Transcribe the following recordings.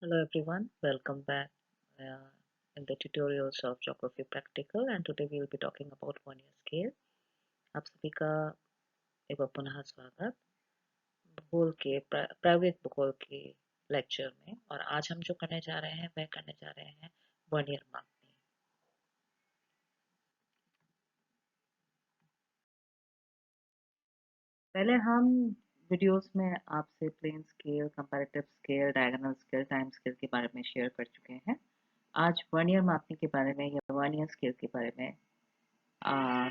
Hello everyone, welcome back uh, in the tutorials of Geography Practical, and today we will be talking about vernier scale. आप सभी का एक बार पुनः स्वागत भूगोल के प्रायोगिक भूगोल के लेक्चर में। और आज हम जो करने जा रहे हैं वह करने जा रहे हैं वर्नियर मापनी। पहले हम वीडियोस में आपसे plane scale, comparative scale, diagonal scale, time scale के बारे में शेयर कर चुके हैं। आज वर्नियर मापनी के बारे में या वर्नियर स्केल के बारे में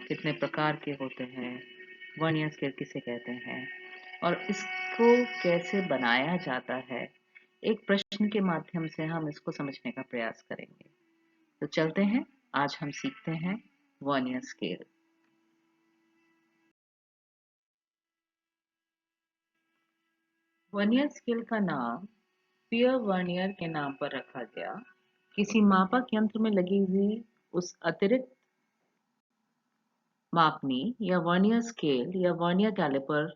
कितने प्रकार के होते हैं, वर्नियर स्केल किसे कहते हैं और इसको कैसे बनाया जाता है, एक प्रश्न के माध्यम से हम इसको समझने का प्रयास करेंगे। तो चलते हैं, आज हम सीखते हैं वर्नियर स्केल। वर्नियर स्केल का नाम पियर वर्नियर के नाम पर रखा गया। किसी मापक यंत्र में लगी हुई उस अतिरिक्त मापनी या वर्नियर स्केल या वर्नियर कैलिपर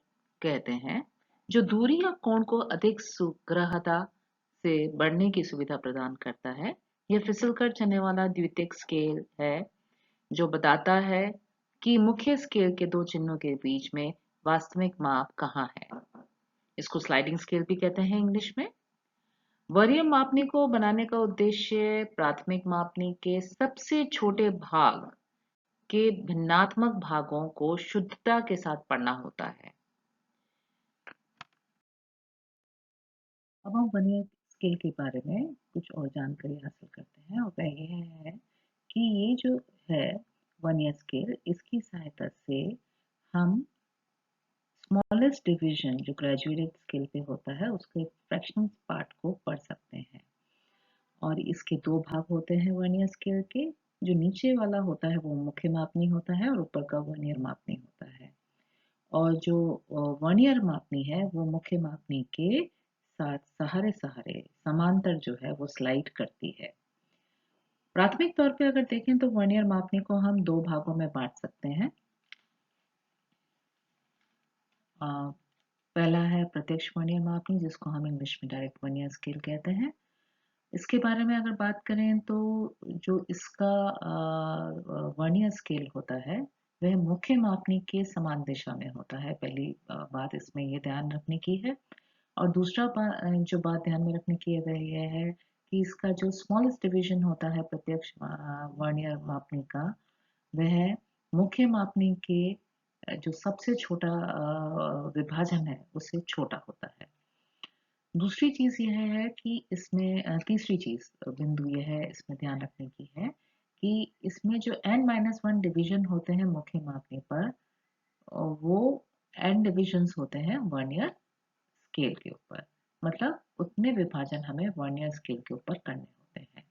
कहते हैं जो दूरी या कोण को अधिक सुग्राह्यता से बढ़ने की सुविधा प्रदान करता है। यह फिसलकर चलने वाला द्वितीयक स्केल है जो बताता है कि मुख्य स्केल के दो चिन्हों के बीच में वास्तविक माप कहाँ है। इसको स्लाइडिंग स्केल भी कहते हैं इंग्लिश में। वर्नियर मापनी को बनाने का उद्देश्य प्राथमिक मापनी के सबसे छोटे भाग के भिन्नात्मक भागों को शुद्धता के साथ पढ़ना होता है। अब हम वर्नियर स्केल के बारे में कुछ और जानकारी हासिल करते हैं और वह यह है कि ये जो है वर्नियर स्केल, इसकी सहायता से हम स्मॉलेस्ट डिवीजन जो ग्रेजुएटेड स्केल पे होता है उसके फ्रैक्शनल पार्ट को पढ़ सकते हैं। और इसके दो भाग होते हैं वर्नियर स्केल के। जो नीचे वाला होता है वो मुख्य मापनी होता है और ऊपर का वर्नियर मापनी होता है। और जो वर्नियर मापनी है वो मुख्य मापनी के साथ सहारे सहारे समांतर जो है वो स्लाइड करती है। प्राथमिक तौर पे अगर देखें तो वर्नियर मापनी को हम दो भागों में बांट सकते हैं। पहला है प्रत्यक्ष वर्नियर मापनी जिसको हम इंग्लिश में डायरेक्ट वर्नियर स्केल कहते हैं। इसके बारे में अगर बात करें तो जो इसका वर्नियर स्केल होता है वह मुख्य मापनी के समान दिशा में होता है। पहली बात इसमें ये ध्यान रखने की है। और दूसरा जो बात ध्यान में रखने की है वह यह है कि इसका जो स्मॉलेस्ट डिवीजन होता है प्रत्यक्ष वर्नियर मापनी का, वह मुख्य मापनी के जो सबसे छोटा विभाजन है उससे छोटा होता है। दूसरी चीज यह है कि इसमें तीसरी चीज बिंदु यह है इसमें ध्यान रखने की है कि इसमें जो n-1 डिवीजन होते हैं मुख्य मापनी पर, वो n डिविजन्स होते हैं वर्नियर स्केल के ऊपर। मतलब उतने विभाजन हमें वर्नियर स्केल के ऊपर करने होते हैं।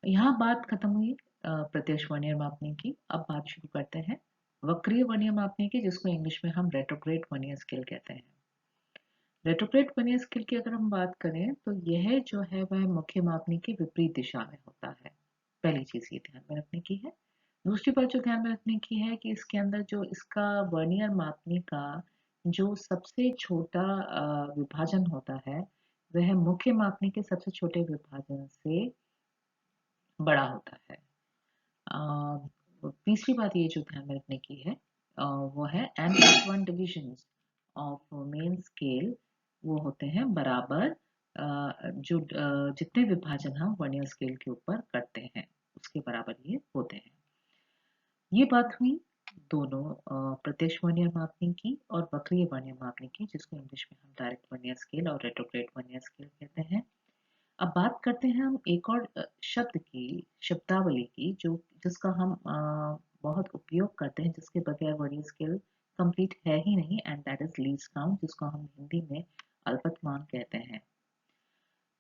यहाँ बात खत्म हुई प्रत्यक्ष वर्नियर मापनी की। अब बात शुरू करते हैं वक्रीय वर्नियर मापनी की, जिसको इंग्लिश में हम रेट्रोग्रेड वर्नियर स्केल कहते हैं। रेट्रोग्रेड वर्नियर स्केल की अगर हम बात करें तो यह जो है वह मुख्य मापनी के विपरीत दिशा में होता है। पहली चीज ये ध्यान में रखने की है। दूसरी बात जो ध्यान में रखने की है कि इसके अंदर जो इसका वर्नियर मापनी का जो सबसे छोटा विभाजन होता है वह मुख्य मापनी के सबसे छोटे विभाजन से बड़ा होता है। तीसरी बात ये जो ध्यान में रखने की है वो है n+1 divisions of main scale वो होते हैं बराबर जो जितने विभाजन हम वर्नियर स्केल के ऊपर करते हैं उसके बराबर ये होते हैं। ये बात हुई दोनों प्रत्यक्ष वर्नियर मापनी की और वक्रीय वर्नियर मापनी की, जिसको इंग्लिश में हम डायरेक्ट वर्नियर स्केल और रेट्रोग्रेड वर्नियर स्केल कहते हैं। अब बात करते हैं हम एक और शब्द की, शब्दावली की, जो जिसका हम बहुत उपयोग करते हैं, जिसके बगैर वर्नियर स्केल कंप्लीट है ही नहीं, and that is least count, जिसको हम हिंदी में अल्पतमांक कहते हैं।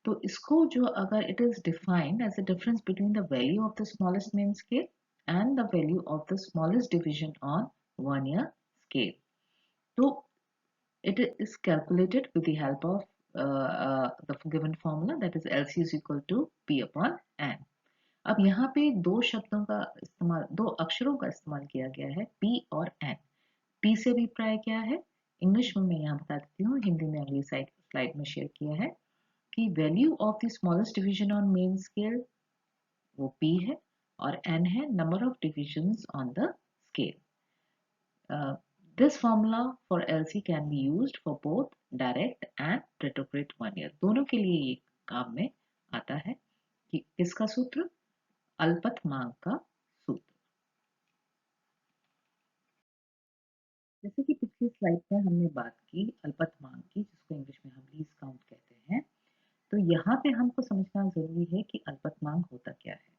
तो इसको जो अगर it is defined as a difference between the value of the smallest main scale and the value of the smallest division on vernier scale. So it is calculated with the help of the given formula, that is LC is equal to P upon N. अब यहाँ पे दो शब्दों का इस्तेमाल, दो अक्षरों का इस्तेमाल किया गया है, P और N। P से भी प्राय क्या है इंग्लिश में मैं यहाँ बता देती हूँ, हिंदी में अगली स्लाइड में शेयर किया है। कि value of the smallest division on main scale वो p है और n है number of divisions on the scale. This formula for LC can be used for both direct and retrograde vernier. दोनों के लिए ये काम में आता है कि इसका सूत्र अल्पतमांक का सूत्र. जैसे कि पिछली स्लाइड में हमने बात की अल्पतमांक की, जिसको इंग्लिश में हम लीस्ट काउंट कहते हैं, तो यहाँ पे हमको समझना जरूरी है कि अल्पतमांक होता क्या है.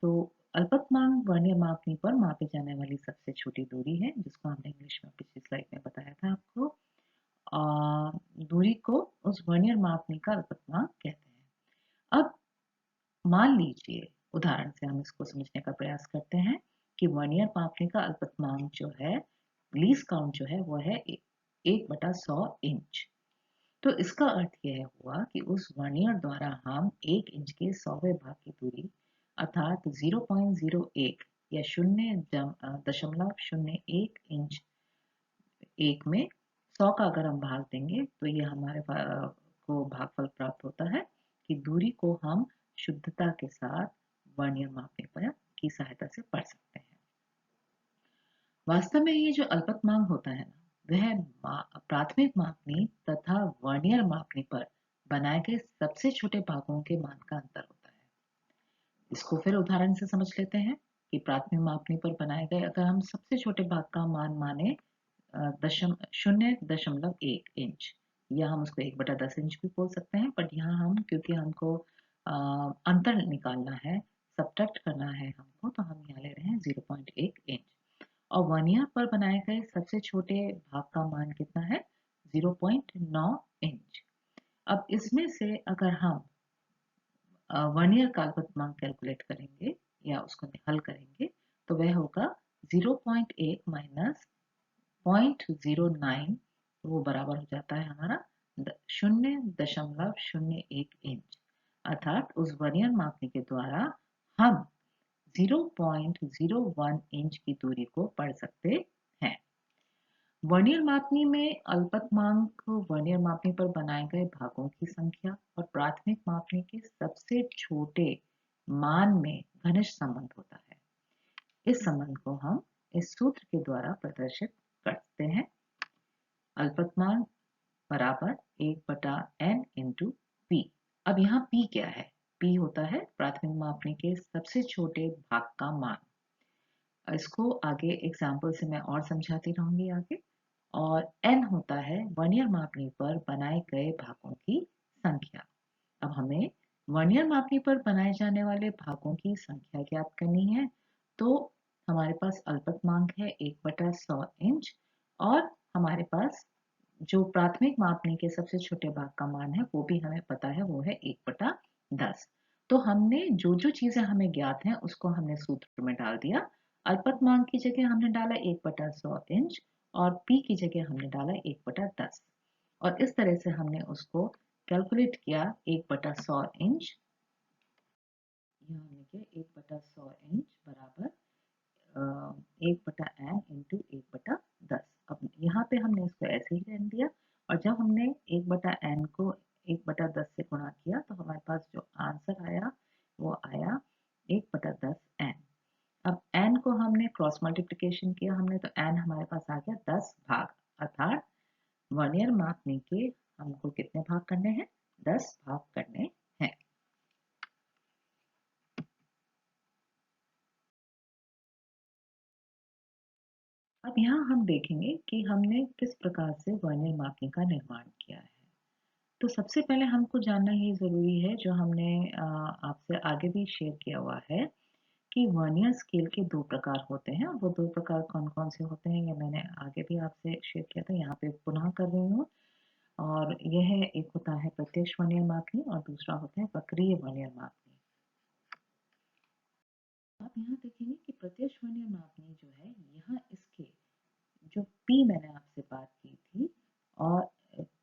तो अल्पतमांक वर्नियर मापनी पर मापी जाने वाली सबसे छोटी दूरी है, जिसको हमने इंग्लिश में पिछली स्लाइड में बताया था आपको. दूरी को उस वर्नियर मापनी का अल्पतमांक कहते हैं. अब मान लीजिए उदाहरण से हम इसको समझने का प्रयास करते हैं कि वर्नियर मापनी का अल्पतमांक जो है, लीस्ट काउंट जो है, वो है 1/100 इंच. तो इसका अर्थ यह हुआ कि उस वर्नियर द्वारा हम 1 इंच के 100वें भाग की दूरी अर्थात 0.01 या 0.01 इंच 1 में 100 का अगर हम भाग देंगे तो ये हमारे को भागफल प्राप्त होता है कि दूरी को हम शुद्धता के साथ वर्नियर मापने पर की सहायता से पढ़ सकते हैं. वास्तव में ये जो अल्पतमांक होता है ना, वह प्राथमिक मापनी तथा वर्नियर मापनी पर बनाए गए सबसे छोटे भागों के मान का अंतर होता है. इसको फिर उदाहरण से समझ लेते हैं कि प्राथमिक मापनी पर बनाए गए अगर हम सबसे छोटे भाग का मान माने 0.1 इंच, या हम उसको 1/10 इंच भी बोल सकते हैं, बट यहाँ हम क्योंकि हमको अंतर निकालना है, सब्ट्रैक्ट करना है हमको, तो हम यहाँ ले रहे हैं 0.1 इंच. और वर्नियर पर बनाए गए सबसे छोटे भाग का मान कितना है? 0.9 इंच. अब इसमें से अगर हम वर्नियर का अल्पतमांक कैलकुलेट करेंगे या उसको हल करेंगे तो वह होगा 0.1 माइनस 0.09, वो बराबर हो जाता है हमारा 0.01 इंच. अर्थात उस वर्नियर मापनी के द्वारा हम 0.01 इंच की दूरी को पढ़ सकते हैं. वर्नियर मापनी में अल्पतमांक वर्नियर मापनी पर बनाए गए भागों की संख्या और प्राथमिक मापनी के सबसे छोटे मान में घनिष्ठ संबंध होता है. इस संबंध को हम इस सूत्र के द्वारा प्रदर्शित करते हैं. अल्पतमांक बराबर 1/n इंटू p. अब यहाँ p क्या है? p होता है प्राथमिक मापनी के सबसे छोटे भाग का मान. इसको आगे एग्जाम्पल से मैं और समझाती रहूंगी आगे. और n होता है वर्नियर मापनी पर बनाए गए भागों की संख्या. अब हमें वर्नियर मापनी पर बनाए जाने वाले भागों की संख्या ज्ञात करनी है. तो हमारे पास अल्पतमांक है 1/100 इंच और हमारे पास जो प्राथमिक मापनी के सबसे छोटे भाग का मान है वो भी हमें पता है, वो है 1/10. तो हमने जो जो चीजें हमें ज्ञात हैं उसको हमने सूत्र में डाल दिया. अल्पतमांक की जगह हमने डाला 1/100 इंच और p की जगह हमने डाला 1/10. और इस तरह से हमने उसको कैलकुलेट किया 1/100 इंच. यहाँ हमने किया 1/100 इंच बराबर 1/n इंटू 1/10. अब यहाँ पे हमने इसको ऐसे ही रहने दिया और जब हमने 1/n को 1/10 से गुणा किया तो हमारे पास जो आंसर आया वो आया 1/10n. अब n को हमने क्रॉस मल्टीप्लिकेशन किया हमने, तो n हमारे पास आ गया 10 भाग. अर्थात वर्नियर मापनी के हमको कितने भाग करने हैं? 10 भाग करने हैं. अब यहाँ हम देखेंगे कि हमने किस प्रकार से वर्नियर मापनी का निर्माण किया है. तो सबसे पहले हमको जानना ये ज़रूरी है, जो हमने आपसे आगे भी शेयर किया हुआ है, कि वर्नियर स्केल के 2 प्रकार होते हैं. वो 2 प्रकार कौन-कौन से होते हैं ये मैंने आगे भी आपसे शेयर किया था, यहाँ पे पुनः कर रही हूँ. और यह एक होता है प्रत्यक्ष वर्नियर मापनी और दूसरा होता है वक्रीय वर्नियर मापनी. आप यहाँ देखेंगे कि प्रत्यक्ष वर्नियर मापनी जो है, यहाँ इसके जो P मैंने आपसे बात की थी और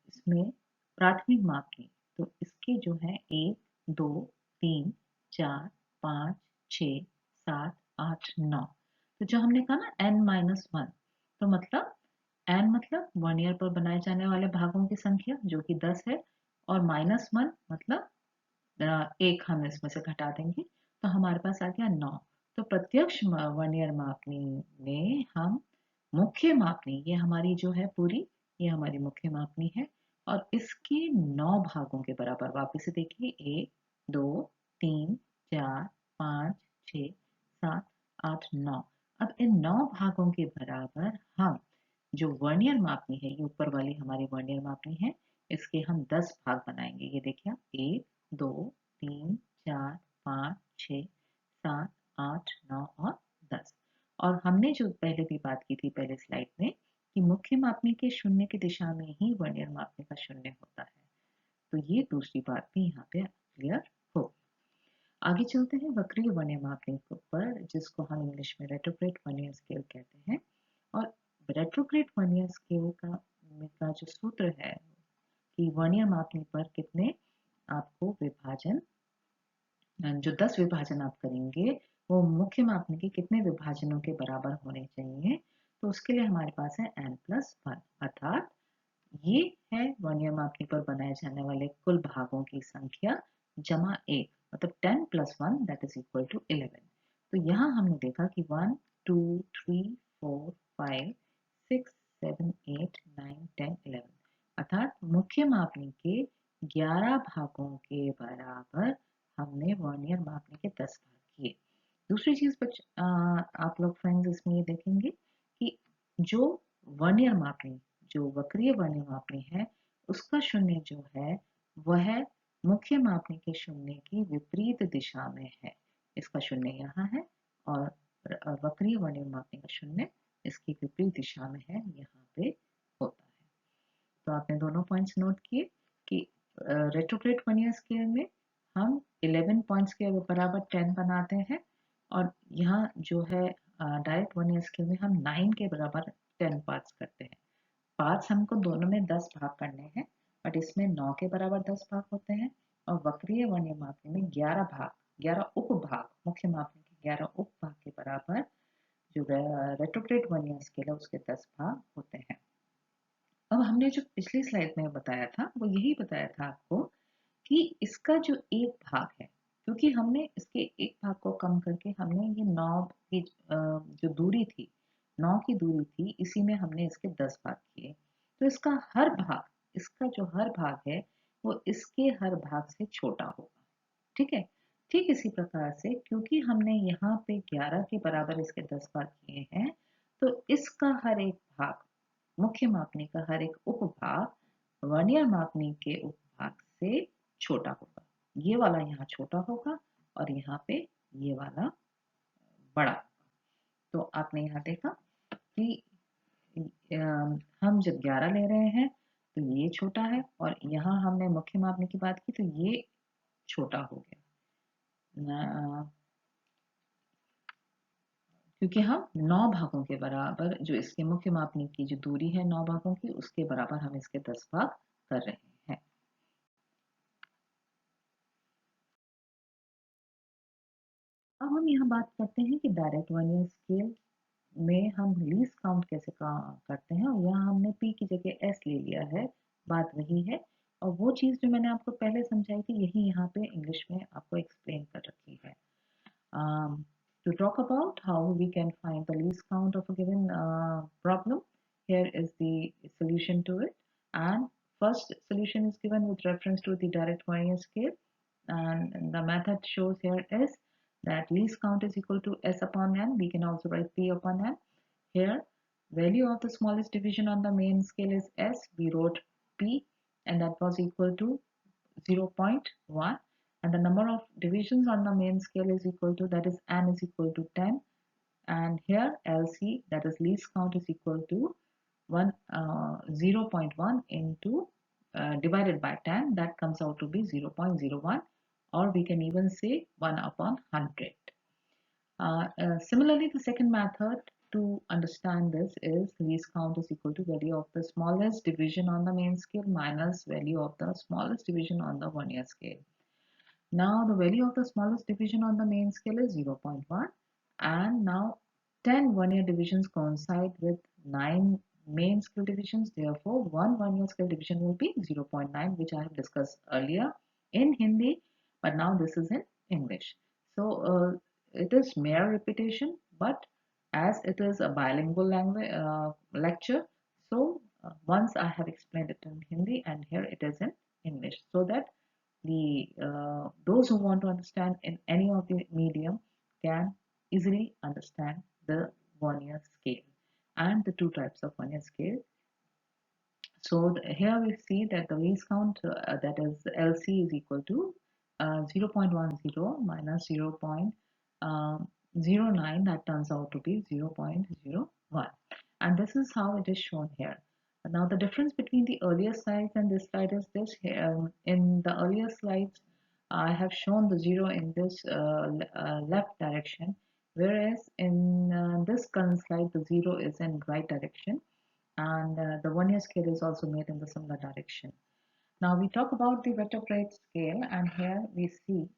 इसमें प्राथमिक मापनी, तो इसके जो है 1, 2, 3, 4, 5, 6, 7, 8, 9. तो जो हमने कहा ना n-1, तो मतलब n मतलब वर्नियर पर बनाए जाने वाले भागों की संख्या जो कि 10 है. और -1 मतलब एक हम इसमें से घटा देंगे, तो हमारे पास आ गया 9। तो प्रत्यक्ष वर्नियर मापनी में हम मुख्य मापनी, ये हमारी जो है पूरी, ये हमारी मुख्य मापनी है और इसके 9 भागों के बराबर, वापस से देखिए 1 2 3 4 5 6 7 8 9। अब इन 9 भागों के बराबर हम जो वर्नियर मापनी है, ये ऊपर वाली हमारी वर्नियर मापनी है, इसके हम 10 भाग बनाएंगे। ये देखिए आप, 1 2 3 4 5 6 7 8 9 और 10। और हमने जो पहले भी बात की थी पहले स्लाइड में कि मुख्य मापनी के शून्य की दिशा में ही वर्नियर मापनी का शून्य होता है, तो ये दूसरी बात भी यहाँ पे क्लियर हो। आगे चलते हैं वक्रीय वर्नियर मापनी पर, जिसको हम इंग्लिश में रेट्रोग्रेड वर्नियर स्केल कहते हैं। और रेट्रोग्रेड वर्नियर स्केल का जो सूत्र है कि वर्नियर मापनी पर कितने आपको विभाजन, जो 10 विभाजन आप करेंगे वो मुख्य मापनी के कितने विभाजनों के बराबर होने चाहिए, तो उसके लिए हमारे पास है n+1, अर्थात ये है वर्नियर मापनी पर बनाए जाने वाले कुल भागों की संख्या जमा 1, मतलब 10 + 1 दैट इज इक्वल टू 11। तो यहाँ हमने देखा कि 1 2 3 4 5 6 7 8 9 10 11, अर्थात मुख्य मापनी के 11 भागों के बराबर हमने वर्नियर मापनी के 10 भाग किए। दूसरी चीज आप लोग फ्रेंड्स इसमें ये देखेंगे कि जो वर्नियर मापनी, जो वक्रीय वर्नियर मापनी है, उसका शून्य जो है वह मुख्य मापनी के शून्य की विपरीत दिशा में है। इसका शून्य यहाँ है और वक्रीय वर्नियर मापनी का शून्य इसकी विपरीत दिशा में है, यहाँ पे होता है। तो आपने दोनों पॉइंट्स नोट किए कि रेट्रोग्रेड वर्नियर स्केल में हम 11 पॉइंट्स के बराबर 10 बनाते हैं और यहाँ जो है डायरेक्ट वर्नियर स्केल में हम 9 के बराबर 10 पार्ट्स करते हैं। पार्ट्स हमको दोनों में 10 भाग करने हैं, बट इसमें 9 के बराबर 10 भाग होते हैं। और वक्रीय वर्नियर मापनी में 11 भाग, 11 उपभाग, मुख्य मापनी के 11 उपभाग के बराबर जो रेट्रोग्रेड वर्नियर स्केल है उसके 10 भाग होते हैं। अब हमने जो पिछली स्लाइड में बताया था वो यही बताया था आपको कि इसका जो एक भाग है, क्योंकि हमने इसके एक भाग को कम करके हमने ये 9 की जो दूरी थी, 9 की दूरी थी, इसी में हमने इसके 10 भाग किए। तो इसका हर भाग, इसका जो हर भाग है वो इसके हर भाग से छोटा होगा। ठीक है, ठीक इसी प्रकार से क्योंकि हमने यहाँ पे 11 के बराबर इसके 10 भाग किए हैं, तो इसका हर एक भाग, मुख्य मापनी का हर एक उपभाग वर्नियर मापनी के उपभाग से छोटा होगा। ये वाला यहाँ छोटा होगा और यहाँ पे ये वाला बड़ा होगा। तो आपने यहाँ देखा कि हम जब 11 ले रहे हैं तो ये छोटा है और यहाँ हमने मुख्य मापनी की बात की तो ये छोटा हो गया, क्योंकि हम 9 भागों के बराबर, जो इसके मुख्य मापनी की जो दूरी है 9 भागों की, उसके बराबर हम इसके 10 भाग कर रहे हैं। अब हम यहाँ बात करते हैं कि डायरेक्ट वर्नियर स्केल में हम लीस्ट काउंट कैसे करते हैं, और यहाँ हमने P की जगह S ले लिया है, बात वही है। और वो चीज़ जो मैंने आपको पहले समझाई थी यही यहाँ पे इंग्लिश में आपको एक्सप्लेन कर रखी है। To talk about how we can find the least count of a given problem, here is the solution to it. And first solution is given with reference to the direct Fourier scale, and the method shows here is that least count is equal to S upon n. We can also write P upon n. Here, value of the smallest division on the main scale is S. We wrote P, and that was equal to 0.1, and the number of divisions on the main scale is equal to, that is n is equal to 10, and here LC, that is least count, is equal to 0.1 into divided by 10, that comes out to be 0.01, or we can even say 1 upon 100. Similarly, the second method to understand this is least count is equal to value of the smallest division on the main scale minus value of the smallest division on the vernier scale. Now the value of the smallest division on the main scale is 0.1, and now 10 vernier divisions coincide with 9 main scale divisions. Therefore, one one-year scale division will be 0.9, which I have discussed earlier in Hindi, but now this is in English. So it is mere repetition, but as it is a bilingual language lecture, so once I have explained it in Hindi and here it is in English, so that the those who want to understand in any of the medium can easily understand the Vernier scale and the two types of Vernier scale. So here we see that the least count, that is LC, is equal to 0.10 minus 0.09, that turns out to be 0.01, and this is how it is shown here. Now the difference between the earlier slides and this slide is this. In the earlier slides I have shown the zero in this left direction, whereas in this current slide the zero is in right direction, and the one-year scale is also made in the similar direction. Now we talk about the vertebrate scale, and here we see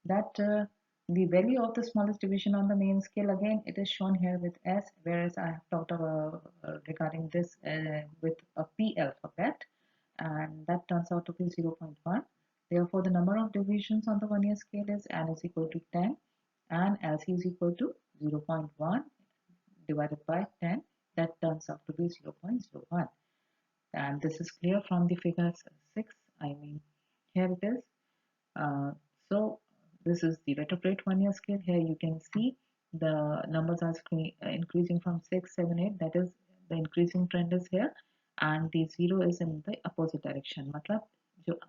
that the value of the smallest division on the main scale, again it is shown here with S, whereas I have talked about regarding this with a P alphabet, and that turns out to be 0.1. Therefore, the number of divisions on the one-year scale is N is equal to 10, and LC is equal to 0.1 divided by 10, that turns out to be 0.01, and this is clear from the figure 6. I mean, here it is. uh, so this is the retrograde one-year scale. Here you can see the numbers are increasing from 6, 7, 8, that is the increasing trend is here, and the zero is in the opposite direction. मतलब जो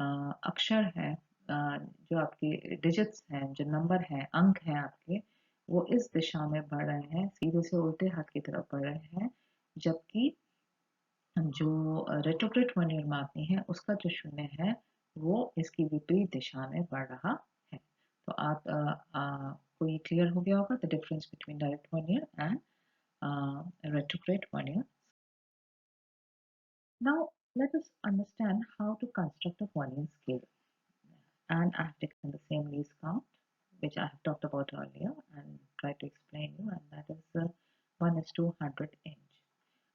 अक्षर है, जो आपके digits हैं, जो number हैं, अंक हैं आपके, वो इस दिशा में बढ़ रहे हैं, सीधे से उल्टे हाथ की तरफ बढ़ रहे हैं, जबकि जो रेट्रोग्रेड वन मापनी है उसका जो शून्य है वो इसकी विपरीत दिशा में बढ़ रहा है। तो आप को ये क्लियर हो गया होगा the difference between direct one year and retrograde one year. Now let us understand how to construct a one-year scale, and I have taken the same least count which I have talked about earlier and tried to explain you, and that is 1:100 inch.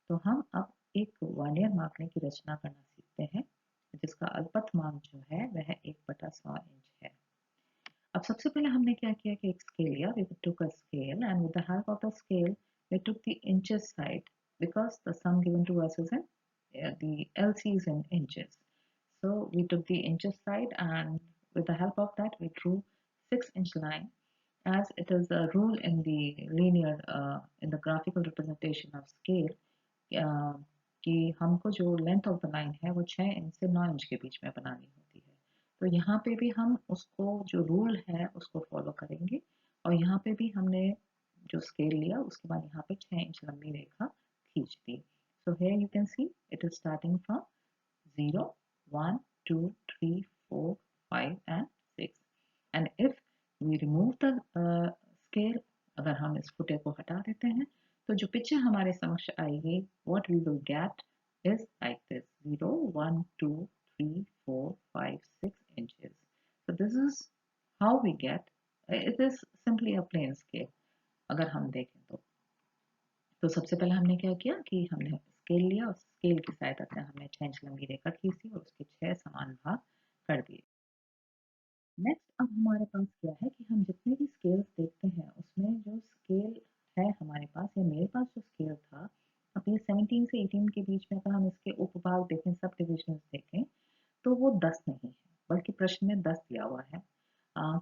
तो हम अब एक vernier मापने की रचना करना सीखते हैं, जिसका अल्पतमांक जो है वह 1/100 इंच है। अब सबसे पहले हमने क्या किया कि एक स्केल लिया, we took a scale and with the help of the scale we took the inches side because the sum given to us is in the LC is in inches. So we took the inches side and with the help of that we drew 6-inch line, as it is a rule in the linear in the graphical representation of scale कि हमको जो length of the line है वो 6 inch से 9 inch के बीच में बनानी होती है। तो यहाँ पे भी हम उसको जो रूल है उसको फॉलो करेंगे, और यहाँ पे भी हमने जो स्केल लिया उसके बाद यहाँ पे 6 इंच लंबी रेखा खींच दी। So here you can see it is starting from 0, 1, 2, 3, 4, 5 and 6, and if we remove the scale, अगर हम इस फुटे को हटा देते हैं तो जो पिक्चर हमारे समक्ष आएगी, what we will get is like this: 0, 1, 2, 3, 4, 5, 6 inches. So this is how we get. It is simply a plain scale अगर हम देखें तो सबसे पहले हमने क्या किया कि हमने स्केल लिया और स्केल की सहायता से हमने 6 इंच लंबी रेखा खींची और उसके 6 समान भाग कर दिए। नेक्स्ट अब हमारे पास क्या है कि हम जितने भी स्केल्स देखते हैं उसमें जो स्केल है हमारे पास या मेरे पास जो स्केल था, अब ये 17 से 18 के बीच में अगर हम इसके उपभाग देखें, सब डिविजन्स देखें, तो वो 10 नहीं है, बल्कि प्रश्न में 10 दिया हुआ है।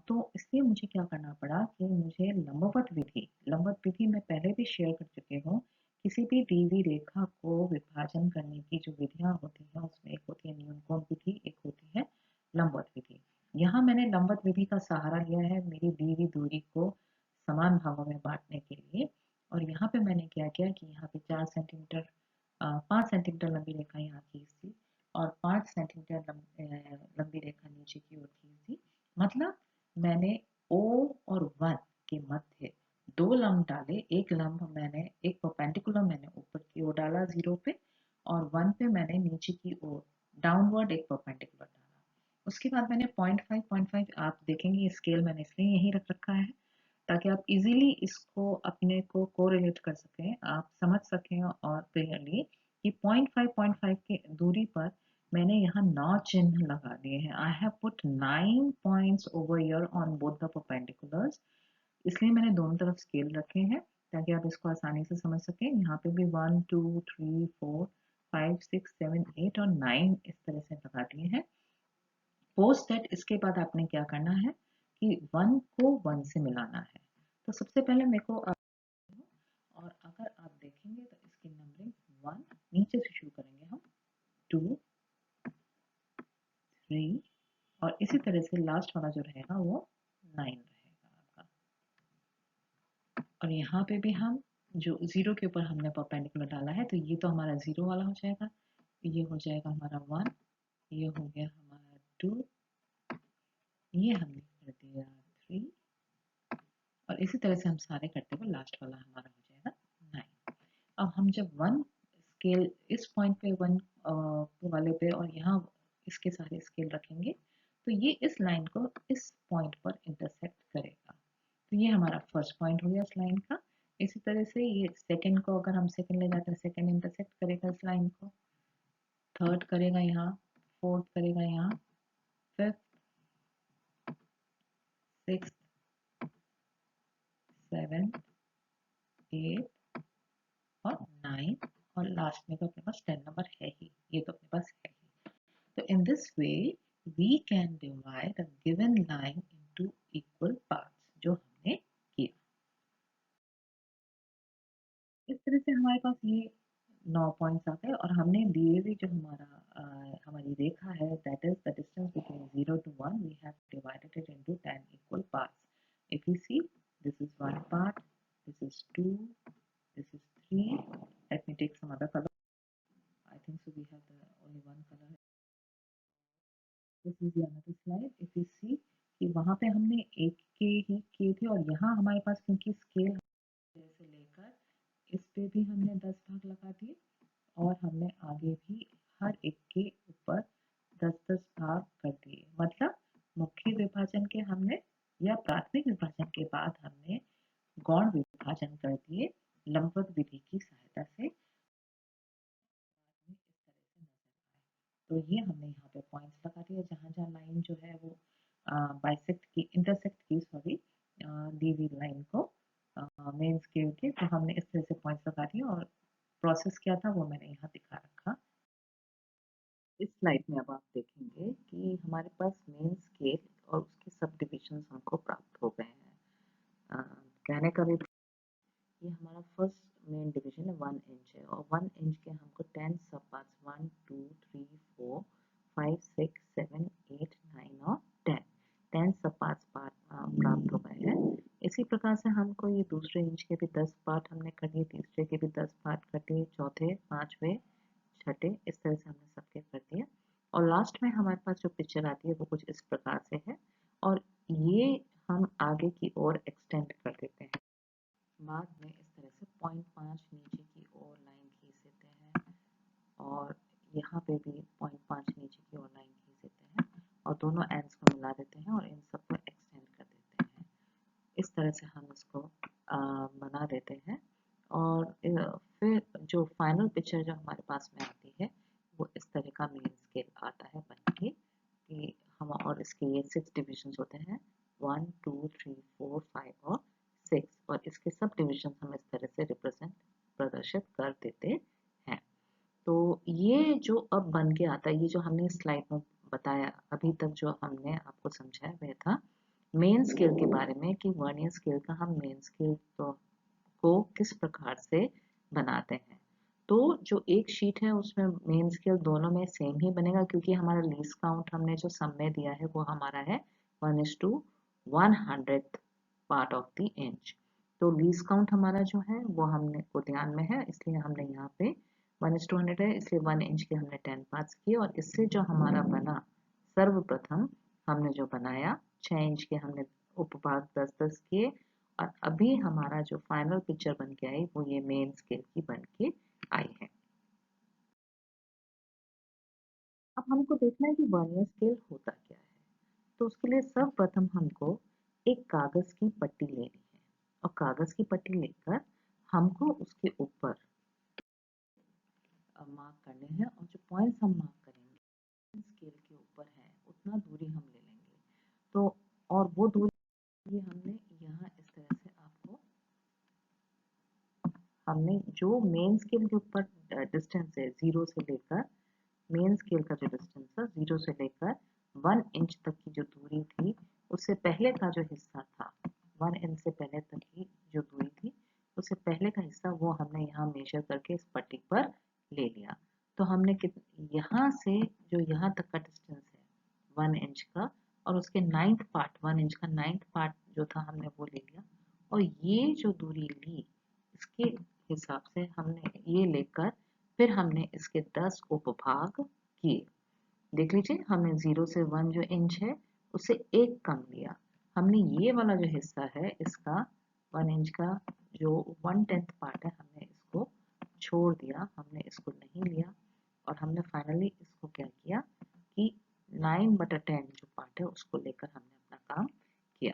तो इसलिए मुझे क्या करना पड़ा कि मुझे लंबवत विधि मैं पहले भी शेयर कर चुकी हूँ। किसी भी दी हुई रेखा को विभाजन करने की जो विधियां होती हैं उसमें एक होती है न्यूनकोण विधि, एक होती है लंबवत विधि। यहाँ मैंने लंबवत विधि का सहारा लिया है मेरी दी हुई दूरी को समान भागों में बांटने के लिए, और यहाँ पे मैंने क्या किया कि यहाँ पे 4 सेंटीमीटर 5 सेंटीमीटर लंबी रेखा यहाँ खींच दी और 5 सेंटीमीटर लंबी रेखा नीचे की ओर खींच दी। मतलब मैंने O और 1 के मध्य 2 लंब डाले, एक लंब मैंने एक परपेंडिकुलर मैंने ऊपर की ओर डाला 0 पे, और 1 पे मैंने नीचे की ओर डाउनवर्ड एक परपेंडिकुलर डाला। उसके बाद मैंने 0.5 आप देखेंगे स्केल मैंने इसलिए यहीं रख रखा है ताकि आप इजीली इसको अपने को कोरिलेट कर सकें, आप समझ सकें और क्लियरली कि 0.5 के दूरी पर मैंने यहाँ 9 चिन्ह लगा दिए हैं। I have put 9 points over here on both the perpendiculars. इसलिए मैंने दोनों तरफ स्केल रखे हैं ताकि आप इसको आसानी से समझ सकें। यहाँ पे भी 1 2 3 4 5 6 7 8 और 9 इस तरह से लगा दिए हैं। पोस्ट दैट इसके बाद आपने क्या करना है कि 1 को 1 से मिलाना है। तो सबसे पहले मेरे को और अगर आप देखेंगे तो इसकी नंबरिंग 1 नीचे से शुरू करेंगे हम, 2 3 और इसी तरह से लास्ट वाला जो रहेगा वो 9 रहेगा आपका। और यहाँ पे भी हम जो 0 के ऊपर हमने परपेंडिकुलर डाला है तो ये तो हमारा 0 वाला हो जाएगा, ये हो जाएगा हमारा 1, ये हो गया हमारा 2, ये हमने कर दिया 3 और इसी तरह से हम सारे करते हुए लास्ट वाला हमारा हो जाएगा 9। अब हम जब 1 स्केल इस पॉइंट पे 1 वाले पे और यहाँ इसके सारे स्केल रखेंगे तो ये इस लाइन को इस पॉइंट पर इंटरसेक्ट करेगा। तो ये हमारा फर्स्ट पॉइंट हो गया इस लाइन का। इसी तरह से ये सेकंड को अगर हम सेकंड ले जाते हैं, सेकंड इंटरसेक्ट करेगा इस लाइन को, थर्ड करेगा यहाँ, फोर्थ करेगा यहाँ, फिफ्थ, सिक्स्थ, सेवेंथ, एट और 9 और लास्ट में तो अपने पास 10 नंबर है ही, ये तो अपने पास है ही। तो in this way we can divide a given line into equal parts, जो हमने किया। इस तरह से हमारे पास ये 9 पॉइंट्स आते हैं और हमने दिए हुए जो हमारी रेखा है, that is the distance between 0 to 1, we have divided it into 10 equal parts. If you see, this is one part, this is 2, this is 3. Let me take some other color. I think so we have the only one color. This is the another slide. If you see कि वहाँ पे हमने एक के ही किए थे और यहाँ हमारे पास क्योंकि स्केल से लेकर इस पे भी हमने 10 भाग लगा दिए और हमने आगे भी हर एक के ऊपर 10-10 भाग कर दिए। मतलब मुख्य विभाजन के हमने या प्राथमिक विभाजन के बाद हमने गौण विभाजन कर दिए लंबवत विधि की सहायता से। तो ये हमने यहाँ पे पॉइंट्स लगा दिए जहाँ जहाँ लाइन जो है वो बाइसेक्ट की, इंटरसेक्ट की, सॉरी, दी हुई लाइन को मेन स्केल के, तो हमने इस तरह से पॉइंट्स लगा दिए और प्रोसेस क्या था वो मैंने यहाँ दिखा रखा। इस स्लाइड में अब आप देखेंगे कि हमारे पास मेन स्केल और उसके सब डिविजन हमको प्राप्त हो गए हैं। कहने का भी ये हमारा फर्स्ट मेन डिवीजन है 1 इंच है और 1 इंच के हमको 10 सब पार्ट्स 1 2 3 4 5 6 7 8 9 और 10 सब पार्ट्स प्राप्त हो गए हैं। इसी प्रकार से हमको ये दूसरे इंच के भी 10 पार्ट हमने कर दिए, तीसरे के भी 10 पार्ट कर दिए, चौथे, पांचवे, छठे, इस तरह से हमने सबके कर दिए और लास्ट में हमारे पास जो पिक्चर आती है वो कुछ इस प्रकार से है और ये हम आगे की ओर एक्सटेंड कर देते हैं। बाद में इस तरह से 0.5 नीचे की ओर लाइन खींच देते हैं और यहाँ पे भी 0.5 नीचे की ओर लाइन खींच देते हैं और दोनों एंड्स को मिला देते हैं और इन सबको एक्सटेंड कर देते हैं। इस तरह से हम इसको बना देते हैं और फिर जो फाइनल पिक्चर जो हमारे पास में आती है वो इस तरह का मेन स्केल आता है बन के कि हम, और इसके ये 6 डिविजन होते हैं, 1 2 3 4 5 और 6 और इसके सब डिविजन हम इस तरह से प्रदर्शित कर देते हैं। तो ये जो अब बन के आता है, ये जो हमने स्लाइड में बताया अभी तक जो हमने आपको समझाया वह था मेन स्केल के बारे में कि वर्नियर स्केल का हम मेन स्केल को किस प्रकार से बनाते हैं। तो जो एक शीट है उसमें मेन स्केल दोनों में सेम ही बनेगा क्योंकि हमारा लीस्ट काउंट हमने जो सम में दिया है वो हमारा है 1:100 पार्ट ऑफ द इंच। तो लीस्ट काउंट हमारा जो है वो हमने को ध्यान में है, इसलिए हमने यहाँ पे 1:100 है, इसलिए 1 इंच के हमने 10 पार्ट्स किए और इससे जो हमारा बना सर्वप्रथम हमने जो बनाया 6 इंच के हमने उपभाग 10-10 किए और अभी हमारा जो फाइनल पिक्चर बन के आई वो ये मेन स्केल की बन के आई है। अब हमको देखना है कि वर्नियर स्केल होता क्या है। तो उसके लिए सर्वप्रथम हमको एक कागज की पट्टी लेनी है। और कागज की पट्टी लेकर हमको उसके ऊपर मार्क करने हैं, और जो पॉइंट्स हम मार्क करेंगे स्केल के ऊपर है उतना दूरी हम ले लेंगे। तो और वो दूरी ये हमने यहाँ इस तरह से आपको, हमने जो मेन स्केल के ऊपर डिस्टेंस है 0 से लेकर, मेन स्केल का जो डिस्टेंस था 0 से लेकर 1 इंच तक की जो दूरी थी, उससे पहले का जो हिस्सा था 1 इंच से पहले तक की जो दूरी थी, उससे पहले का हिस्सा वो हमने यहाँ मेजर करके इस पट्टी पर ले लिया। तो हमने यहाँ से जो यहाँ तक का डिस्टेंस है 1 इंच का, और उसके 9th पार्ट 1 इंच का 9th पार्ट जो था हमने वो ले लिया, और ये जो दूरी ली इसके हिसाब से हमने ये लेकर फिर हमने इसके 10 उपभाग किए। देख लीजिए, हमने 0 से 1 जो इंच है उससे एक कम लिया। हमने ये वाला जो हिस्सा है इसका 1 इंच का जो 1/10 पार्ट है हमने इसको छोड़ दिया, हमने इसको नहीं लिया, और हमने फाइनली इसको क्या किया कि 9/10 जो पार्ट है उसको लेकर हमने अपना काम किया।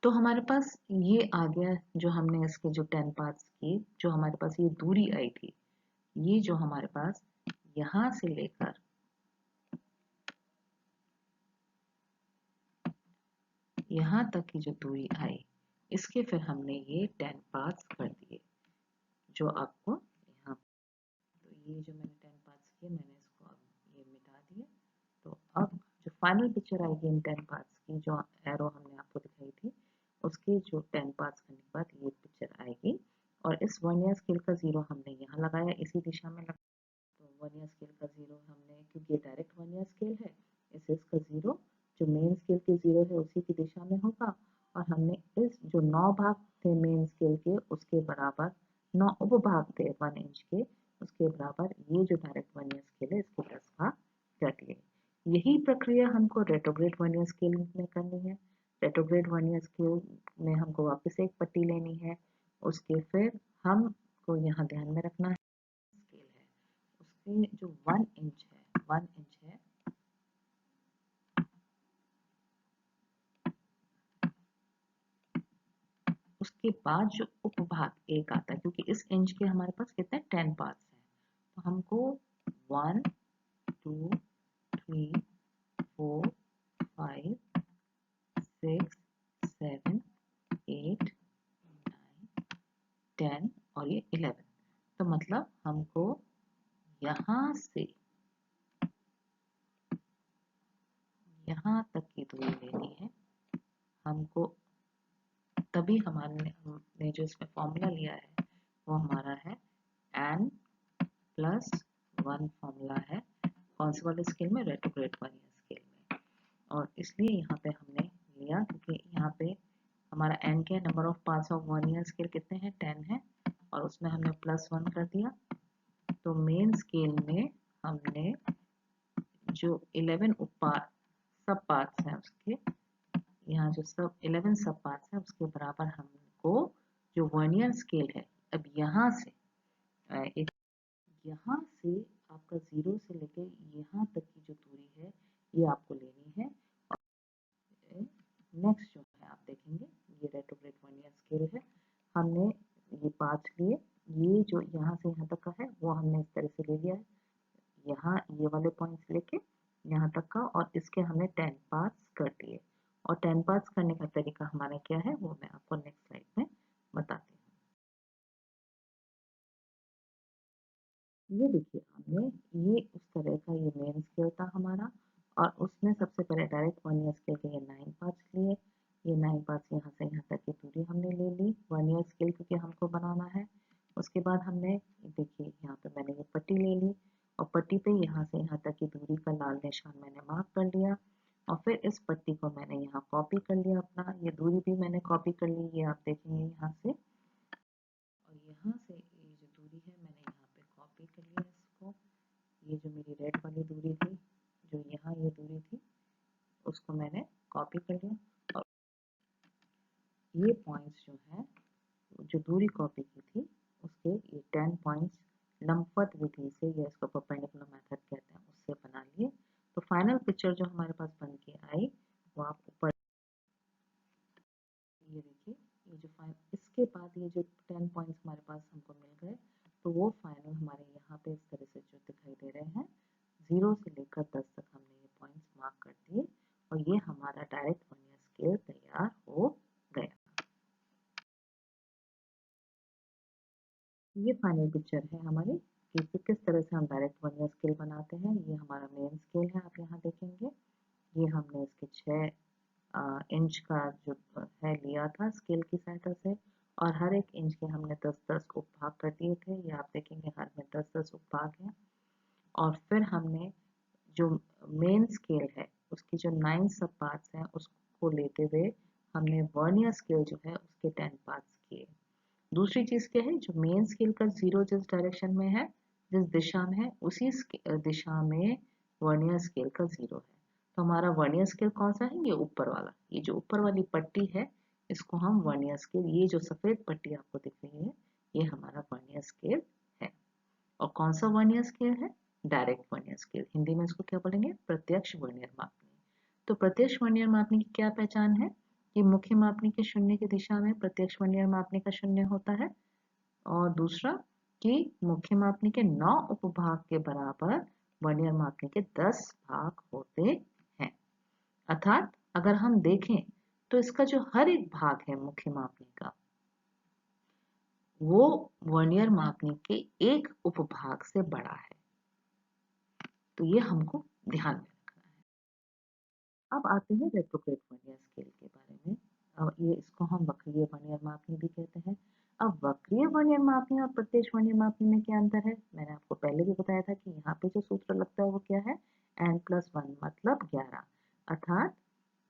तो हमारे पास ये आ गया, जो हमने इसके जो 10 पार्ट्स किए, जो हमारे पास ये दूरी आई थी, ये जो हमारे पास यहाँ से लेकर यहाँ तक की जो दूरी आई, इसके फिर हमने ये 10 पार्ट्स कर दिए, जो आपको यहाँ, तो ये जो मैंने 10 पार्ट्स किए मैंने इसको अब ये मिटा दिए। तो अब जो फाइनल पिक्चर आएगी इन 10 पार्ट्स की, जो एरो हमने आपको दिखाई थी, उसके जो 10 पार्ट्स करने के बाद ये पिक्चर आएगी। और इस वर्नियर स्केल का 0 हमने यहाँ लगाया, इसी दिशा में लगाया। तो वर्नियर स्केल का 0 हमने, क्योंकि ये डायरेक्ट वर्नियर स्केल है, इससे इसका 0 जो मेन स्केल के 0 है उसी की दिशा में होगा। और हमने इस जो 9 भाग थे मेन स्केल के उसके बराबर 9 उपभाग थे 1 इंच के, उसके बराबर ये जो डायरेक्ट वर्नियर स्केल है इसके 10 भाग कर दिए। यही प्रक्रिया हमको रेट्रोग्रेड वर्नियर स्केल में करनी है। रेट्रोग्रेड वर्नियर स्केल में हमको वापस एक पट्टी लेनी है, उसके फिर हमको यहाँ ध्यान में रखना है स्केल है उसके जो 1 इंच है 1 इंच है, उसके बाद जो उपभाग एक आता है, क्योंकि इस इंच के हमारे पास कितने 10 पार्ट्स हैं, तो हमको 1 2 3 4 5 6 7 8 9 10 और ये 11। तो मतलब हमको यहाँ से यहाँ तक की दूरी लेनी है हमको, तभी हमने जो इसमें फॉर्मूला लिया है वो हमारा है n+1 फॉर्मूला है कौन से वाले स्केल में, रेट्रोग्रेड वर्नियर स्केल में। और इसलिए यहाँ पे हमने लिया क्योंकि यहाँ पे हमारा n के number of parts of vernier scale कितने हैं 10 है, और उसमें हमने +1 कर दिया। तो मेन स्केल में हमने जो 11 सब पार्ट्स हैं उसके, यहाँ जो सब 11 सब पार्ट्स हैं उसके बराबर हमको जो वर्नियर स्केल है, अब यहाँ से एक, यहाँ से आपका 0 से लेके यहाँ तक की जो दूरी है ये आपको लेनी है। और नेक्स्ट जो है आप देखेंगे ये रेट्रोग्रेड वर्नियर स्केल है, हमने ये पार्ट्स लिए, ये जो यहाँ से यहाँ तक का है वो हमने इस तरह से ले लिया है, यहाँ ये वाले पॉइंट्स लेके यहाँ तक का, और इसके हमने 10 पार्ट्स कर दिए। और 10 पार्ट्स करने का तरीका हमारा क्या है वो मैं आपको नेक्स्ट स्लाइड में बताती हूँ। ये देखिए, हमने ये उस तरह का ये मेन स्केल था हमारा, और उसमें सबसे पहले डायरेक्ट वर्नियर स्केल के ये 9 पार्ट्स लिए, ये 9 पार्ट्स यहाँ से यहाँ तक की दूरी हमने ले ली वर्नियर स्केल क्योंकि हमको बनाना है। उसके बाद हमने देखिए यहाँ पे मैंने ये पट्टी ले ली, और पट्टी पे यहाँ से यहाँ तक की दूरी का लाल निशान मैंने मार्क कर लिया, और फिर इस पट्टी को मैंने यहाँ कॉपी कर लिया, अपना ये दूरी भी मैंने कॉपी कर ली, ये आप देखेंगे यहाँ से। और यहाँ से ये जो दूरी है मैंने यहाँ पे कॉपी कर लिया इसको, ये जो मेरी रेड वाली दूरी थी, जो यहाँ ये दूरी थी उसको मैंने कॉपी कर लिया। और ये पॉइंट्स जो है जो दूरी कॉपी की थी उसके ये 10 पॉइंट्स लंबवत विधि से, या इसको परपेंडिकुलर मेथड कहते हैं, उससे बना लिए। तो फाइनल पिक्चर जो हमारे पास बन के आई वो आप ऊपर ये देखिए, फाइनल पॉइंट्स हमारे पास हमको मिल गए। तो वो फाइनल हमारे यहाँ पे इस तरह से जो दिखाई दे रहे हैं, 0 से लेकर 10 तक हमने ये पॉइंट्स मार्क कर दिए और ये हमारा डायरेक्ट वर्नियर स्केल तैयार हो गया। ये फाइनल पिक्चर है हमारी कि किस तरह से हम डायरेक्ट वर्नियर स्केल बनाते हैं। ये हमारा मेन स्केल है, आप यहाँ देखेंगे। ये हमने इसके 6 इंच का जो है लिया था स्केल की सहायता से, और हर एक इंच के हमने 10-10 उपभाग कर दिए थे। ये आप देखेंगे हर में 10-10 उपभाग हैं। और फिर हमने जो मेन स्केल है उसकी जो 9 सब पार्ट्स हैं उसको लेते हुए हमने वर्नियर स्केल जो है उसके 10 पार्ट्स किए। दूसरी चीज क्या है, जो मेन स्केल का 0 जिस डायरेक्शन में है, जिस दिशा में है, उसी दिशा में वर्नियर स्केल का 0 है। तो हमारा वर्नियर स्केल कौन सा है, ये ऊपर वाला, ये जो ऊपर वाली पट्टी है इसको हम वर्नियर स्केल, ये जो सफेद पट्टी आपको दिख रही है ये हमारा वर्नियर स्केल है। और कौन सा वर्नियर स्केल है, डायरेक्ट वर्नियर स्केल। हिंदी में इसको क्या बोलेंगे, प्रत्यक्ष वर्नियर मापनी। तो प्रत्यक्ष वर्नियर मापनी की क्या पहचान है, कि मुख्य मापनी के शून्य की दिशा में प्रत्यक्ष वर्नियर मापनी का शून्य होता है, और दूसरा कि मुख्य मापनी के 9 उपभाग के बराबर वर्नियर मापनी के 10 भाग होते हैं। अर्थात अगर हम देखें तो इसका जो हर एक भाग है मुख्य मापनी का, वो वर्नियर मापनी के एक उपभाग से बड़ा है। तो ये हमको ध्यान में रखना है। अब आते हैं रेट्रोग्रेड वर्नियर स्केल के बारे में। अब ये इसको हम वक्रीय वर्नियर मापनी भी कहते हैं। अब वक्रीय वर्नियर मापनी और प्रत्यक्ष वर्नियर मापनी में क्या अंतर है, मैंने आपको पहले भी बताया था कि यहाँ पे जो सूत्र लगता है वो क्या है, n+1 मतलब 11। अर्थात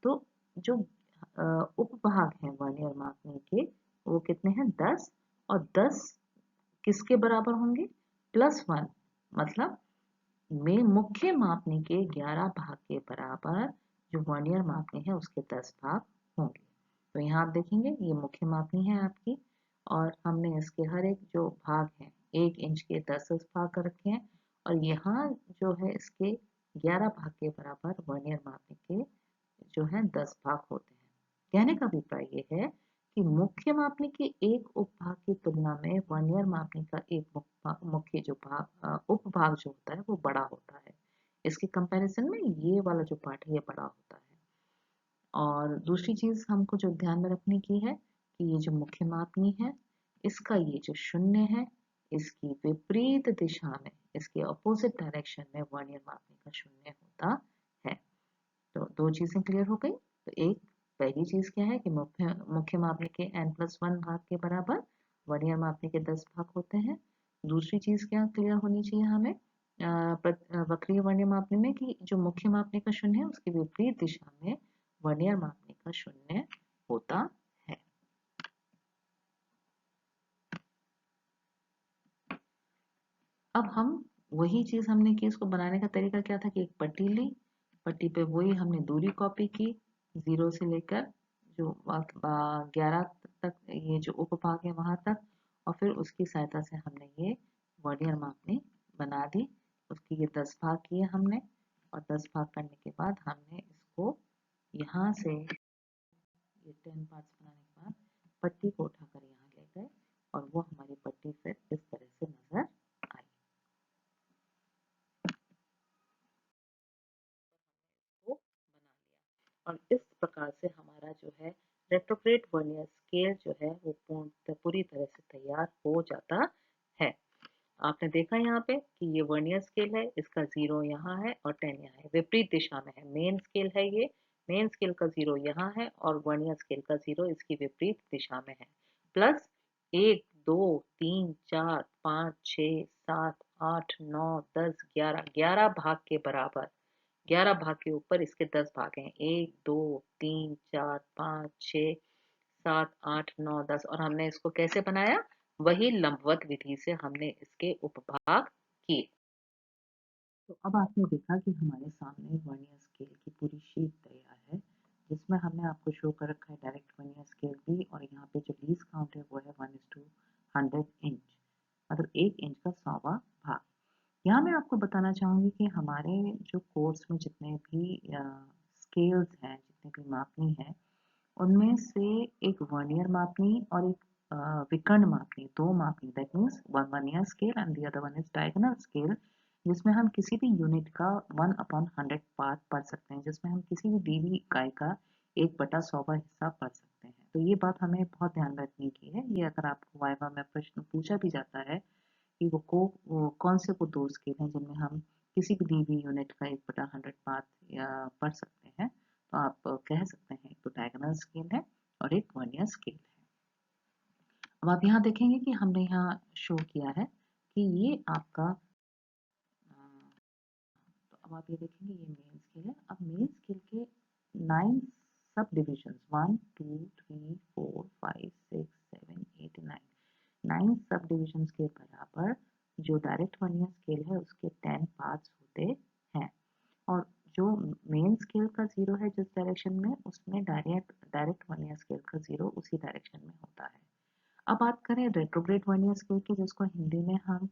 तो जो उपभाग हैं वर्नियर मापनी के वो कितने हैं, 10, और 10 किसके बराबर होंगे, +1, मतलब में मुख्य मापनी के 11 भाग के बराबर जो वर्नियर मापनी है उसके 10 भाग होंगे। तो यहाँ आप देखेंगे ये मुख्य मापनी है आपकी, और हमने इसके हर एक जो भाग हैं 1 इंच के 10-10 भाग कर रखे हैं, और यहाँ जो है इसके 11 भाग के बराबर वर्नियर मापनी के जो है 10 भाग होते हैं। कहने का अभिप्राय ये है कि मुख्य मापनी के एक उपभाग की तुलना में वर्नियर मापनी का एक मुख्य जो भाग उपभाग जो होता है वो बड़ा होता है। इसके कंपैरिजन में ये वाला जो पार्ट है ये बड़ा होता है। और दूसरी चीज हमको जो ध्यान में रखने की है कि ये जो मुख्य मापनी है इसका ये जो शून्य है इसकी विपरीत दिशा में, इसके अपोजिट डायरेक्शन में वर्नियर मापनी का शून्य होता है। तो दो चीजें क्लियर हो गई। तो एक पहली चीज क्या है कि मुख्य मापनी के n+1 भाग के बराबर वर्नियर मापनी के 10 भाग होते हैं। दूसरी चीज क्या क्लियर होनी चाहिए हमें वक्रीय वर्नियर मापनी में, कि जो मुख्य मापनी का शून्य है उसकी विपरीत दिशा में वर्नियर मापनी का शून्य होता है। अब हम वही चीज हमने की, इसको बनाने का तरीका क्या था कि एक पट्टी ली, पट्टी पे वही हमने दूरी कॉपी की 0 से लेकर जो 11 तक ये जो उपभाग है वहां तक, और फिर उसकी सहायता से हमने ये वर्नियर मापनी बना दी। उसके ये 10 भाग किए हमने, और 10 भाग करने के बाद हमने इसको यहाँ से ये 10 पार्ट्स बनाने के बाद पट्टी को उठाकर यहाँ ले गए, और वो हमारी पट्टी फिर इस तरह से नजर आई। को बना लिया, और इस प्रकार से हमारा जो है रेट्रोग्रेड वर्नियर स्केल जो है वो पूरी तरह से तैयार हो जाता है। आपने देखा यहाँ पे कि ये वर्नियर स्केल है, इसका 0 यहाँ है और 10 यहाँ है, विपरीत दिशा में है। मेन स्केल है ये, मेन स्केल का 0 यहाँ है और वर्नियर स्केल का 0 इसकी विपरीत दिशा में है। प्लस 1 2 3 4 5 6 7 8 9 10 11 भाग के बराबर, 11 भाग के ऊपर इसके 10 भाग हैं, 1 2 3 4 5 6 7 8 9 10, और हमने इसको कैसे बनाया, वही लंबवत विधि से हमने इसके उपभाग किए। तो अब आपने देखा कि हमारे सामने वर्नियर स्केल की पूरी शीट तैयार है, जिसमें हमने आपको शो कर रखा है डायरेक्ट वर्नियर स्केल भी, और यहाँ पे जो लीस्ट काउंट है वो है 1:100 इंच, मतलब 1 इंच का 100वां भाग। यहाँ मैं आपको बताना चाहूँगी कि हमारे जो कोर्स में जितने भी स्केल्स हैं, जितने भी मापनी है, उनमें से एक वर्नियर मापनी और एक विकर्ण मापनी, दो मापनी, that means one vernier scale and the other one is diagonal scale, जिसमें हम किसी भी यूनिट का 1/100 पार्ट पढ़ सकते हैं, जिसमें हम किसी भी दी हुई इकाई का 1/100वां हिस्सा पढ़ सकते हैं। तो ये बात हमें बहुत ध्यान रखने की है। ये अगर आपको वाइवा में प्रश्न पूछा भी जाता है कि वो कौन से वो दो स्केल हैं जिनमें हम किसी भी दी हुई यूनिट का 1/100 पार्ट या पढ़ सकते हैं, तो आप कह सकते हैं एक तो डायगोनल स्केल है और एक वर्नियर स्केल है। अब आप यहाँ देखेंगे कि हमने यहाँ शो किया है कि ये आपका तो अब आप ये देखेंगे ये मेन स्केल है। अब मेन स्केल के 9 सब डिविजन 1 2 3 4 5 6 7 8 9 सब डिविजन के बराबर जो डायरेक्ट वर्नियर स्केल है उसके 10 पार्ट्स होते हैं, और जो मेन स्केल का 0 है जिस डायरेक्शन में, उसमें डायरेक्ट वर्नियर स्केल का 0 उसी डायरेक्शन में होता है। अब बात करें रेट्रोग्रेड वर्नियर स्केल की, जिसको हिंदी में हम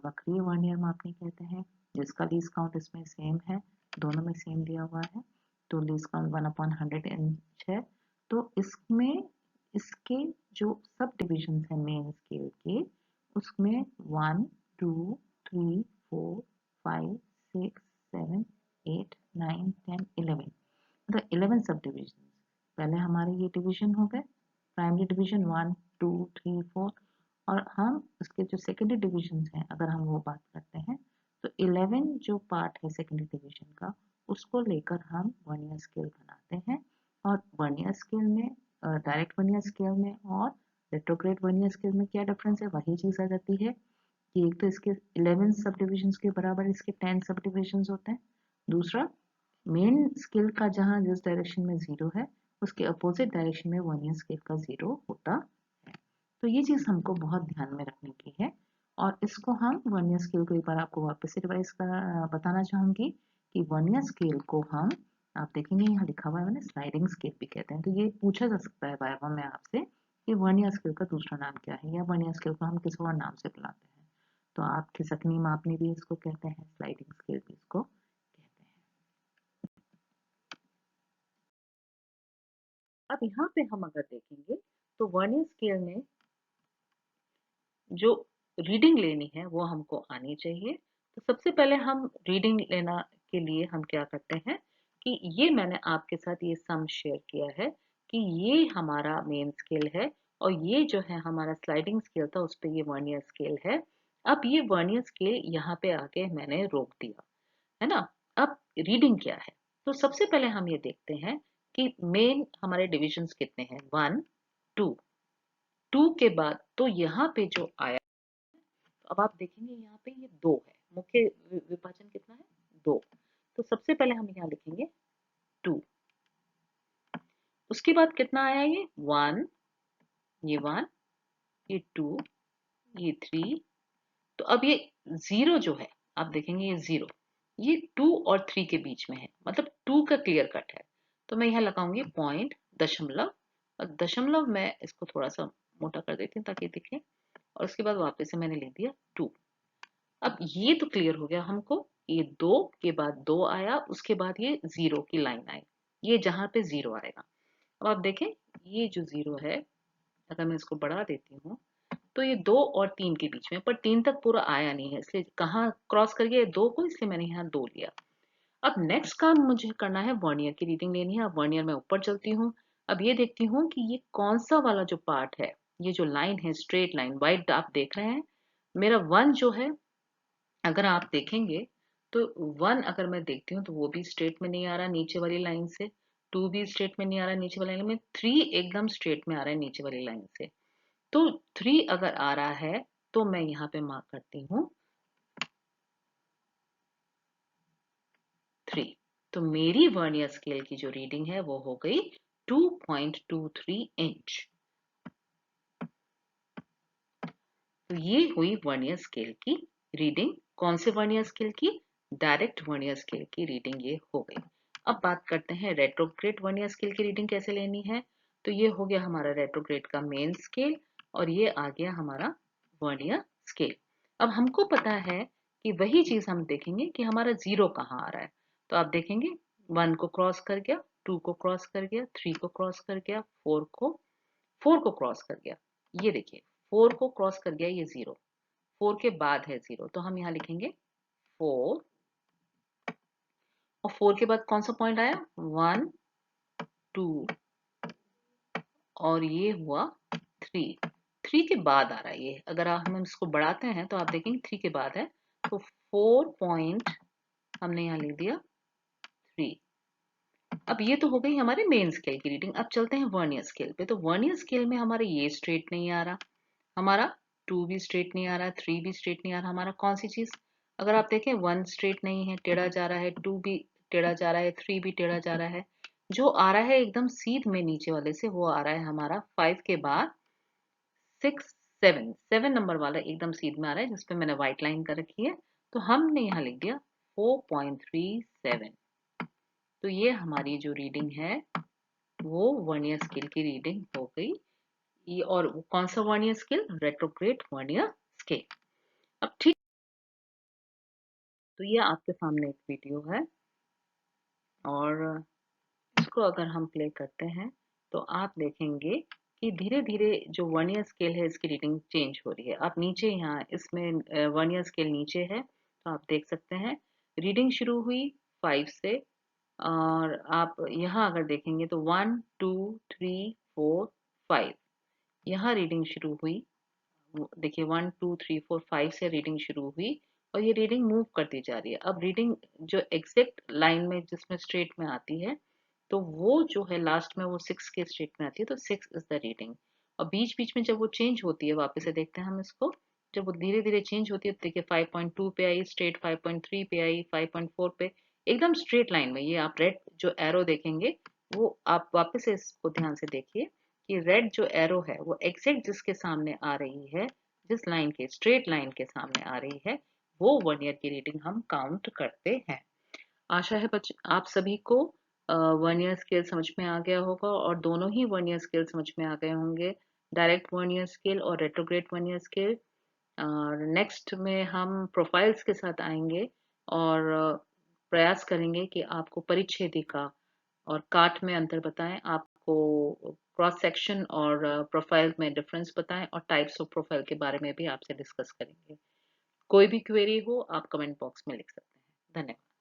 वक्रीय वर्नियर मापनी कहते हैं, जिसका लीस्ट काउंट इसमें सेम है, दोनों में सेम दिया हुआ है। तो लीस्ट काउंट 1/100 इंच है। तो इसमें इसके जो सब डिविजन है मेन स्केल के, उसमें 1 2 3 4 5 6 7 8 9 10 11, मतलब 11 सब डिविजन। पहले हमारे ये डिवीजन हो गए, प्राइमरी डिवीजन 1 2 3 4, और हम उसके जो सेकेंडरी डिविजन हैं अगर हम वो बात करते हैं तो 11 जो पार्ट है सेकेंडरी डिवीजन का, उसको लेकर हम वर्नियर स्केल बनाते हैं। और वर्नियर स्केल में, डायरेक्ट वर्नियर स्केल में और रेट्रोग्रेड वर्नियर स्केल में क्या डिफरेंस है, वही चीज आ जाती है कि एक तो इसके 11 सब डिविजन के बराबर इसके 10 सब डिविजन होते हैं, दूसरा मेन स्केल का जहाँ जिस डायरेक्शन में 0 है उसके अपोजिट डायरेक्शन में वर्नियर स्केल का 0 होता है। तो ये चीज हमको बहुत ध्यान में रखने की है, और इसको हम वर्नियर स्केल को एक बार आपको वापस से रिवाइज कर बताना चाहूंगी कि वर्नियर स्केल को हम, आप देखेंगे यहाँ लिखा हुआ है मैंने, स्लाइडिंग स्केल भी कहते हैं। तो ये पूछा जा सकता है वाइवा में आपसे कि वर्नियर स्केल का दूसरा नाम क्या है, या वर्नियर स्केल को हम किस और नाम से बुलाते हैं। तो आप खिसकनी मापनी भी इसको कहते हैं, स्लाइडिंग स्केल भी इसको कहते हैं। अब यहाँ पे हम अगर देखेंगे तो वर्नियर स्केल में जो रीडिंग लेनी है वो हमको आनी चाहिए। तो सबसे पहले हम रीडिंग लेना के लिए हम क्या करते हैं कि ये मैंने आपके साथ ये सम शेयर किया है कि ये हमारा मेन स्केल है और ये जो है हमारा स्लाइडिंग स्केल था उस पर ये वर्नियर स्केल है। अब ये वर्नियर स्केल यहाँ पे आके मैंने रोक दिया है ना। अब रीडिंग क्या है, तो सबसे पहले हम ये देखते हैं कि मेन हमारे डिविजन्स कितने हैं, 1 2, 2 के बाद तो यहाँ पे जो आया, तो अब आप देखेंगे यहाँ पे ये 2 है, मुख्य विभाजन कितना है, 2। तो सबसे पहले हम यहाँ लिखेंगे 2, उसके बाद कितना आया, ये 1, ये 1, ये 2, ये 3। तो अब ये 0 जो है, आप देखेंगे ये 0, ये 2 और 3 के बीच में है, मतलब 2 का क्लियर कट है। तो मैं यहाँ लगाऊंगी पॉइंट, दशमलव, और दशमलव मैं इसको थोड़ा सा मोटा कर देती हूँ ताकि दिखे, और उसके बाद वापस से मैंने लिख दिया 2। अब ये तो क्लियर हो गया हमको, ये 2 के बाद 2 आया, उसके बाद ये 0 की लाइन आई, ये जहां पे 0 आएगा। अब आप देखें ये जो 0 है, अगर मैं इसको बढ़ा देती हूँ तो ये 2 और 3 के बीच में, पर 3 तक पूरा आया नहीं है, इसलिए कहाँ क्रॉस कर गया 2 को, इसलिए मैंने यहाँ 2 लिया। अब नेक्स्ट काम मुझे करना है, वर्नियर की रीडिंग लेनी है। अब वर्नियर में ऊपर चलती हूँ, अब ये देखती हूँ कि ये कौन सा वाला जो पार्ट है, ये जो लाइन है स्ट्रेट लाइन वाइट आप देख रहे हैं, मेरा 1 जो है, अगर आप देखेंगे तो 1 अगर मैं देखती हूँ तो वो भी स्ट्रेट में नहीं आ रहा नीचे वाली लाइन से, 2 भी स्ट्रेट में नहीं आ रहा नीचे वाली लाइन में, 3 एकदम स्ट्रेट में आ रहा है नीचे वाली लाइन से। तो 3 अगर आ रहा है तो मैं यहाँ पे मार्क करती हूँ 3। तो मेरी वर्नियर स्केल की जो रीडिंग है वो हो गई 2.23 इंच। तो ये हुई वर्नियर स्केल की रीडिंग। कौन से वर्नियर स्केल की, डायरेक्ट वर्नियर स्केल की रीडिंग ये हो गई। अब बात करते हैं रेट्रोग्रेड वर्नियर स्केल की रीडिंग कैसे लेनी है। तो ये हो गया हमारा रेट्रोग्रेड का मेन स्केल, और ये आ गया हमारा वर्नियर स्केल। अब हमको पता है कि वही चीज हम देखेंगे कि हमारा 0 कहाँ आ रहा है। तो आप देखेंगे 1 को क्रॉस कर गया, 2 को क्रॉस कर गया, 3 को क्रॉस कर गया, 4 को क्रॉस कर गया। ये देखिए 4 को क्रॉस कर गया ये 0, 4 के बाद है 0, तो हम यहाँ लिखेंगे 4, और 4 के बाद कौन सा पॉइंट आया, 1 2, और ये हुआ 3, 3 के बाद आ रहा है ये, अगर हम इसको बढ़ाते हैं तो आप देखेंगे 3 के बाद है, तो 4 पॉइंट हमने यहाँ लिख दिया 3। अब ये तो हो गई हमारे मेन स्केल की रीडिंग। अब चलते हैं वर्नियर स्केल पे। तो वर्नियर स्केल में हमारे ये स्ट्रेट नहीं आ रहा, हमारा 2 भी स्ट्रेट नहीं आ रहा, 3 भी स्ट्रेट नहीं आ रहा, हमारा कौन सी चीज, अगर आप देखें 1 स्ट्रेट नहीं है, टेढ़ा जा रहा है, 2 भी टेढ़ा जा रहा है, 3 भी टेढ़ा जा रहा है, जो आ रहा है एकदम सीध में नीचे वाले से वो आ रहा है हमारा 5 के बाद 6 7, 7 नंबर वाला एकदम सीध में आ रहा है, जिसपे मैंने व्हाइट लाइन कर रखी है, तो हमने यहाँ लिख दिया 4.37। तो ये हमारी जो रीडिंग है वो वर्नियर स्केल की रीडिंग हो गई। ये और कौन सा vernier scale, retrograde vernier scale. अब ठीक, तो ये आपके सामने एक वीडियो है, और इसको अगर हम प्ले करते हैं तो आप देखेंगे कि धीरे धीरे जो वर्नियर स्केल है इसकी रीडिंग चेंज हो रही है। आप नीचे यहाँ इसमें वर्नियर स्केल नीचे है, तो आप देख सकते हैं रीडिंग शुरू हुई 5 से, और आप यहाँ अगर देखेंगे तो 1 2 3 4 5 यहाँ रीडिंग शुरू हुई। देखिए 1 2 3 4 5 से रीडिंग शुरू हुई, और ये रीडिंग मूव करती जा रही है। अब रीडिंग जो एग्जैक्ट लाइन में जिसमें स्ट्रेट में आती है, तो वो जो है लास्ट में वो 6 के स्ट्रेट में आती है, तो 6 इज द रीडिंग। और बीच बीच में जब वो चेंज होती है, वापस से देखते हैं हम इसको, जब वो धीरे धीरे चेंज होती है, तो देखिए 5.2 पे आई स्ट्रेट, 5.3 पे आई, 5.4 पे, एकदम स्ट्रेट लाइन में। ये आप रेड जो एरो देखेंगे, वो आप वापस से इसको ध्यान से देखिए कि रेड जो एरो है वो एग्जैक्ट जिसके सामने आ रही है, जिस लाइन के स्ट्रेट लाइन के सामने आ रही है, वो वर्नियर की रीडिंग हम काउंट करते हैं। आशा है बच्चे आप सभी को वर्नियर स्केल समझ में आ गया होगा, और दोनों ही वर्नियर स्केल समझ में आ गए होंगे, डायरेक्ट वर्नियर स्केल और रेट्रोग्रेड वर्नियर स्केल। और नेक्स्ट में हम प्रोफाइल्स के साथ आएंगे, और प्रयास करेंगे कि आपको परिच्छेदिका और काट में अंतर बताएं, आपको क्रॉस सेक्शन और प्रोफाइल में डिफरेंस बताएं, और टाइप्स ऑफ प्रोफाइल के बारे में भी आपसे डिस्कस करेंगे। कोई भी क्वेरी हो आप कमेंट बॉक्स में लिख सकते हैं। धन्यवाद।